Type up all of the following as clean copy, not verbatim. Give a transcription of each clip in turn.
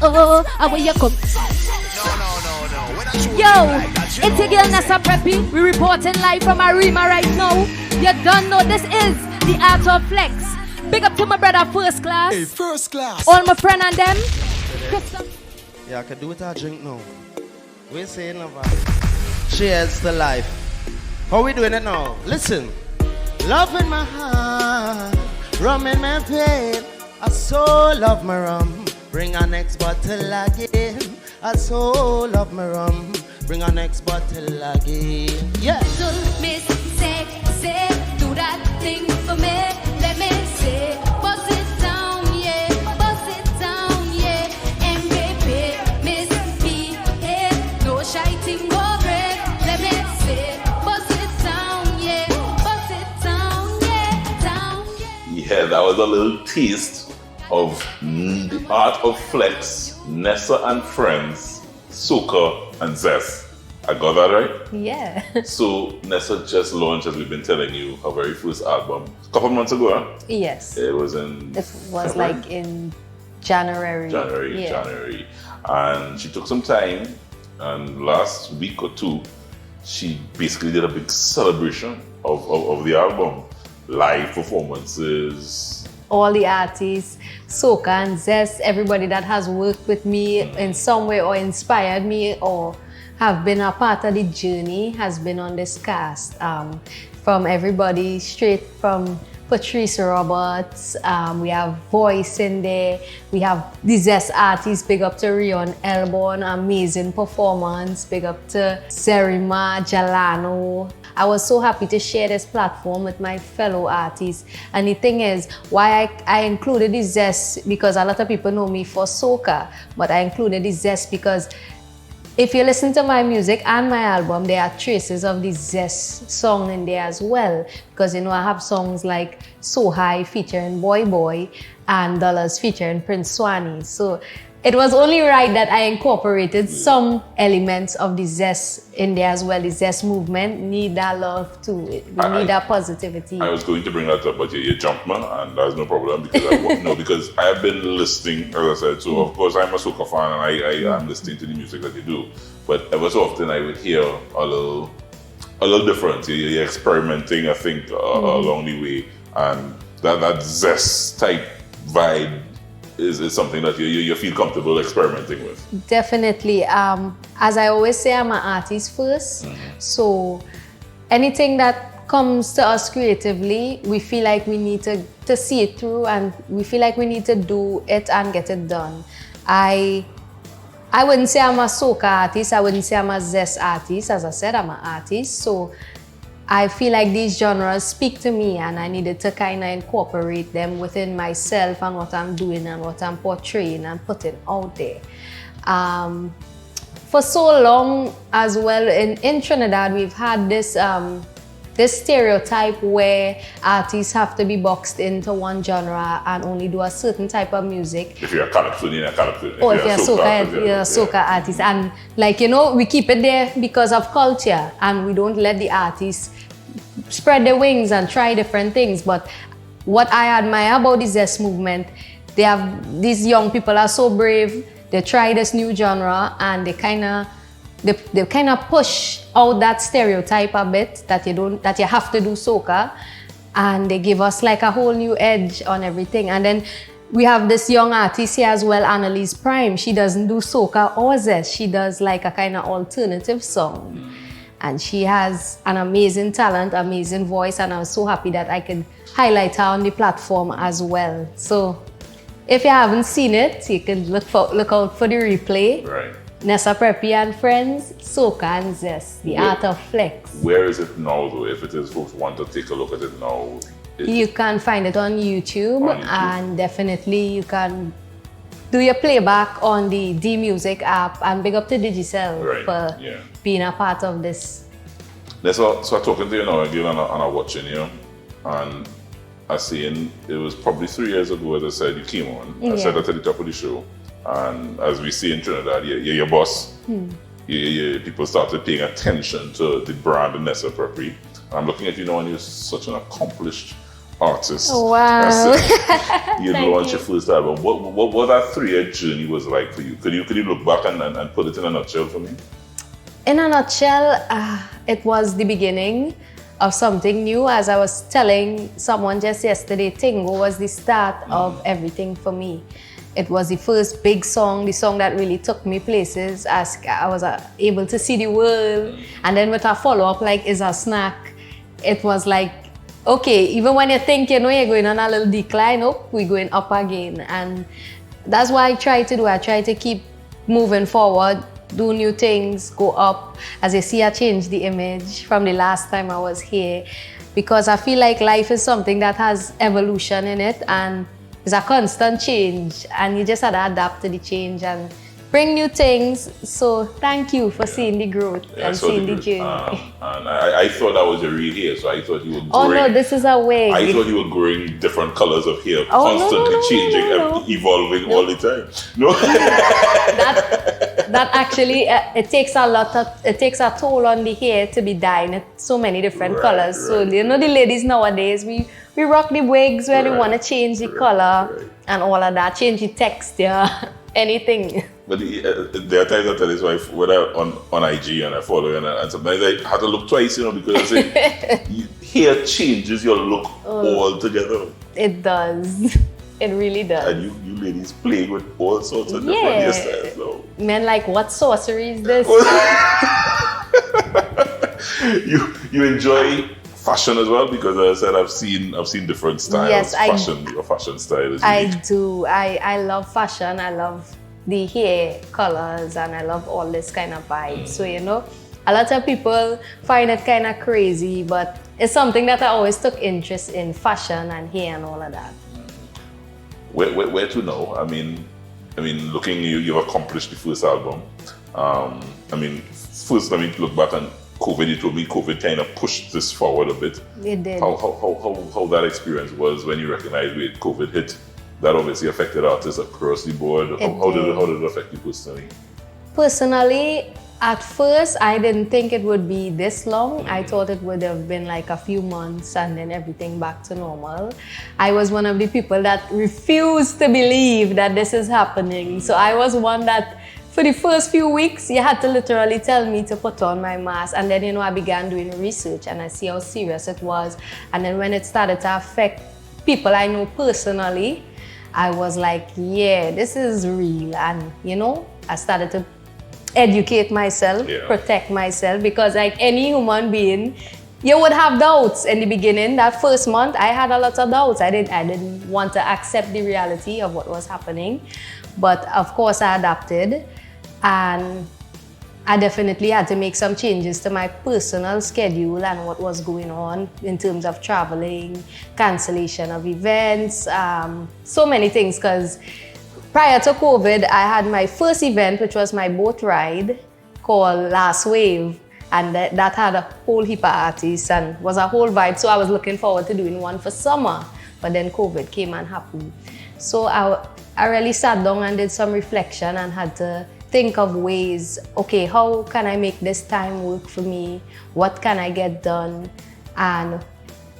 oh, how will you come? Yo, it's your girl Nessa Preppy. We reporting live from Arima right now. You don't know this is the Art of Flex. Big up to my brother First Class. Hey, First Class. All my friend and them. Yeah, I can do without drink now. We're saying about cheers to life. How we doing it now? Listen. Love in my heart, rum in my vein. I so love my rum. Bring our next bottle again. I so love my rum. Bring our next bottle again. Yeah. Miss, say, do that thing for me. Let me say, bust it down, yeah. Bust it down, yeah. MVP, Miss P, hey. No shy thing, go break. Let me say, bust it down, yeah. Bust it down, yeah. Down, yeah. Yeah, that was a little taste of the Art of Flex, Nessa and Friends, Soca and Zest. I got that right? Yeah. So Nessa just launched, as we've been telling you, her very first album a couple of months ago, huh? Yes. It was in... It was like in January. January. And she took some time, and last week or two, she basically did a big celebration of the album. Live performances. All the artists, Soca and Zest, everybody that has worked with me in some way or inspired me or have been a part of the journey has been on this cast. From everybody, straight from Patrice Roberts, we have Voice in there, we have the Zest artists, big up to Rion Elborn, amazing performance, big up to Zerima Jalano. I was so happy to share this platform with my fellow artists. And the thing is, why I included the Zest, because a lot of people know me for Soca, but I included the Zest because if you listen to my music and my album, there are traces of the Zest song in there as well. Because, you know, I have songs like So High featuring Boy Boy and Dollars featuring Prince Swanee. So it was only right that I incorporated some elements of the Zest in there as well. The Zest movement need that love too. We need that positivity. I was going to bring that up, but you jumped, man, and that's no problem because because I have been listening, as I said. So of course I'm a Soca fan, and I am listening to the music that you do. But ever so often I would hear a little different. You're experimenting, I think, along the way, and that Zest type vibe is something that you feel comfortable experimenting with. Definitely. As I always say, I'm an artist first. So anything that comes to us creatively, we feel like we need to see it through, and we feel like we need to do it and get it done. I wouldn't say I'm a Soca artist. I wouldn't say I'm a Zest artist. As I said, I'm an artist. So I feel like these genres speak to me, and I needed to kind of incorporate them within myself and what I'm doing and what I'm portraying and putting out there. For so long as well in Trinidad, we've had this stereotype where artists have to be boxed into one genre and only do a certain type of music. If you're a Calypso, you're a Calypso. Or if you're a Soca artist. And like, you know, we keep it there because of culture, and we don't let the artists spread their wings and try different things. But what I admire about the Zest movement, these young people are so brave. They try this new genre, and they kind of push out that stereotype a bit that you have to do Soca, and they give us like a whole new edge on everything. And then we have this young artist here as well, Annalise Prime. She doesn't do Soca or Zest. She does like a kind of alternative song. And she has an amazing talent, amazing voice, and I was so happy that I could highlight her on the platform as well. So if you haven't seen it, you can look out for the replay. Right. Nessa Preppy and Friends, Soca and Zest, the Art of Flex. Where is it now, though? If it is folks want to take a look at it now, you can find it on YouTube, and definitely you can do your playback on the D Music app, and big up to Digicel for being a part of this. So I'm talking to you now again, and I'm watching you, and I seen it was probably 3 years ago, as I said, you came on. I said that at the top of the show, and as we see in Trinidad, you're your boss. People started paying attention to the brand Nessa Preppy. I'm looking at you now, and you're such an accomplished artist. Oh, wow. You Thank launched you. your first album. What that 3-year journey was like for you? Could you look back and put it in a nutshell for me? In a nutshell, it was the beginning of something new. As I was telling someone just yesterday, Tingo was the start of everything for me. It was the first big song, the song that really took me places as I was able to see the world. And then with a follow-up like Is a Snack, it was like, okay, even when you think you're going on a little decline, we're going up again. And that's what I try to do. I try to keep moving forward, do new things, go up. As you see, I changed the image from the last time I was here because I feel like life is something that has evolution in it and it's a constant change and you just have to adapt to the change and bring new things. So thank you for seeing the growth and seeing the journey. And I thought that was your real hair, so I thought you were growing. Oh no, this is a wig. I thought you were growing different colors of hair, Oh, constantly no, changing, no. evolving all the time. No. that actually it takes a toll on the hair to be dyed in so many different colors. So the ladies nowadays we rock the wigs when we want to change the color and all of that, change the texture, anything. But there are times I tell his wife, when I'm on IG and I follow you, and sometimes I have to look twice, because I say, hair changes your look altogether. It does. It really does. And you ladies play with all sorts of different hairstyles. So. Men like, what sorcery is this? you enjoy fashion as well, because as I said, I've seen different styles. Yes, your fashion style is I unique. do. I love fashion. I love the hair colors and I love all this kind of vibe. So a lot of people find it kind of crazy, but it's something that I always took interest in, fashion and hair and all of that. Where to now? I mean, looking you've accomplished the first album. First, let me look back on COVID. You told me COVID kind of pushed this forward a bit. It did. How that experience was when you recognized when COVID hit? That obviously affected artists across the board. How did it affect you personally? Personally, at first, I didn't think it would be this long. I thought it would have been like a few months and then everything back to normal. I was one of the people that refused to believe that this is happening. So I was one that for the first few weeks, you had to literally tell me to put on my mask. And then, I began doing research and I see how serious it was. And then when it started to affect people I know personally, I was like, yeah, this is real. And, I started to educate myself, protect myself, because like any human being, you would have doubts in the beginning. That first month, I had a lot of doubts. I didn't want to accept the reality of what was happening. But of course, I adapted. And I definitely had to make some changes to my personal schedule and what was going on in terms of traveling, cancellation of events, so many things. Because prior to COVID, I had my first event, which was my boat ride called Last Wave. And that had a whole heap of artists and was a whole vibe. So I was looking forward to doing one for summer. But then COVID came and happened. So I really sat down and did some reflection and had to think of ways, okay, how can I make this time work for me? What can I get done? And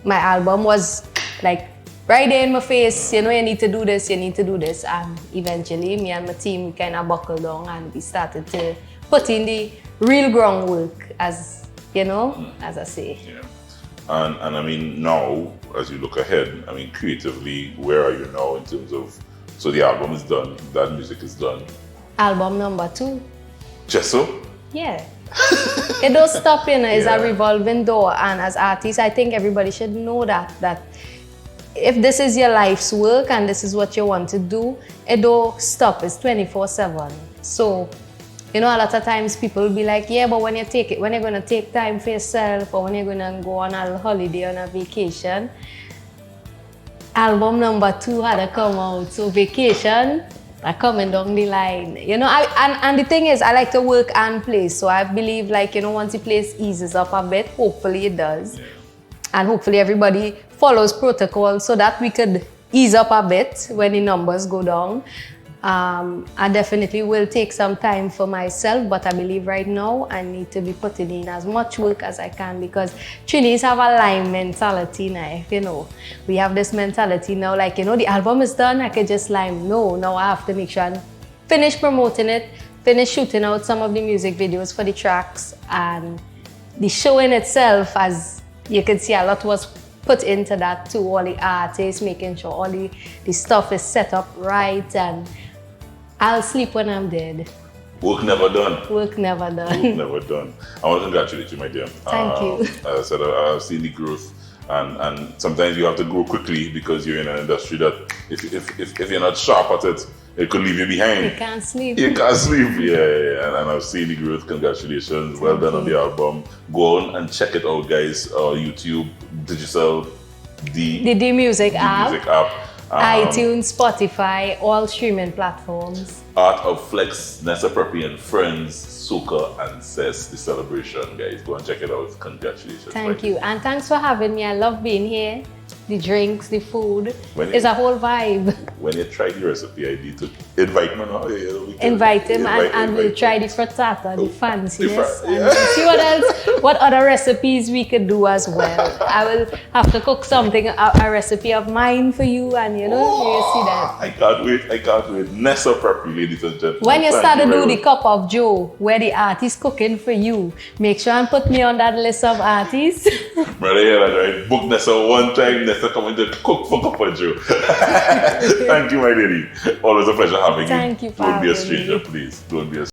my album was like right there in my face, you need to do this, you need to do this. And eventually, me and my team, we kind of buckled down and we started to put in the real groundwork, as as I say. Yeah. And now, as you look ahead, creatively, where are you now in terms of, so the album is done, that music is done. Album number 2. Just so? Yeah. It does stop, it's a revolving door. And as artists, I think everybody should know that if this is your life's work and this is what you want to do, it don't stop. It's 24/7. So, a lot of times people will be like, yeah, but when you're going to take time for yourself or when you're going to go on a holiday, on a vacation, album number 2 had to come out. So vacation, are coming down the line. And the thing is, I like to work and play. So I believe once the place eases up a bit, hopefully it does. Yeah. And hopefully everybody follows protocol so that we could ease up a bit when the numbers go down. I definitely will take some time for myself, but I believe right now I need to be putting in as much work as I can because Trinis have a lime mentality now, you know. We have this mentality now, like, you know, the album is done, I could just lime. No, now I have to make sure I finish promoting it, finish shooting out some of the music videos for the tracks, and the show in itself, as you can see, a lot was put into that too, all the artists, making sure all the stuff is set up right, and I'll sleep when I'm dead. Work never done. Work never Work done. never done. I want to congratulate you, my dear. Thank you. As I said, I've seen the growth, and sometimes you have to grow quickly because you're in an industry that if you're not sharp at it, it could leave you behind. You can't sleep. You can't sleep, yeah. And I've seen the growth. Congratulations. Well done on the album. Go on and check it out, guys. YouTube, digital, The music app. music app. iTunes, Spotify, all streaming platforms. Art of Flex, Nessa Preppy and Friends, Soca and Cess, the celebration, guys. Go and check it out. Congratulations. Thank you. And thanks for having me. I love being here. The drinks, the food. When It's a whole vibe. When you try the recipe, I need to invite me now. Invite him and we'll try the frittata, the fanciness. yeah. And see what else, what other recipes we could do as well. I will have to cook something, a recipe of mine for you, and you know, you see that. I can't wait. Nessa Preppy, ladies and gentlemen. When you Thank start to very do the much. Cup of Joe, where the artist cooking for you, make sure and put me on that list of artists. Brother, yeah, that's right. Book Nessa one time, Nessa coming to cook for Cup of Joe. Thank you, my lady. Always a pleasure having you. Thank you for Don't be a having stranger, me. please. Don't be a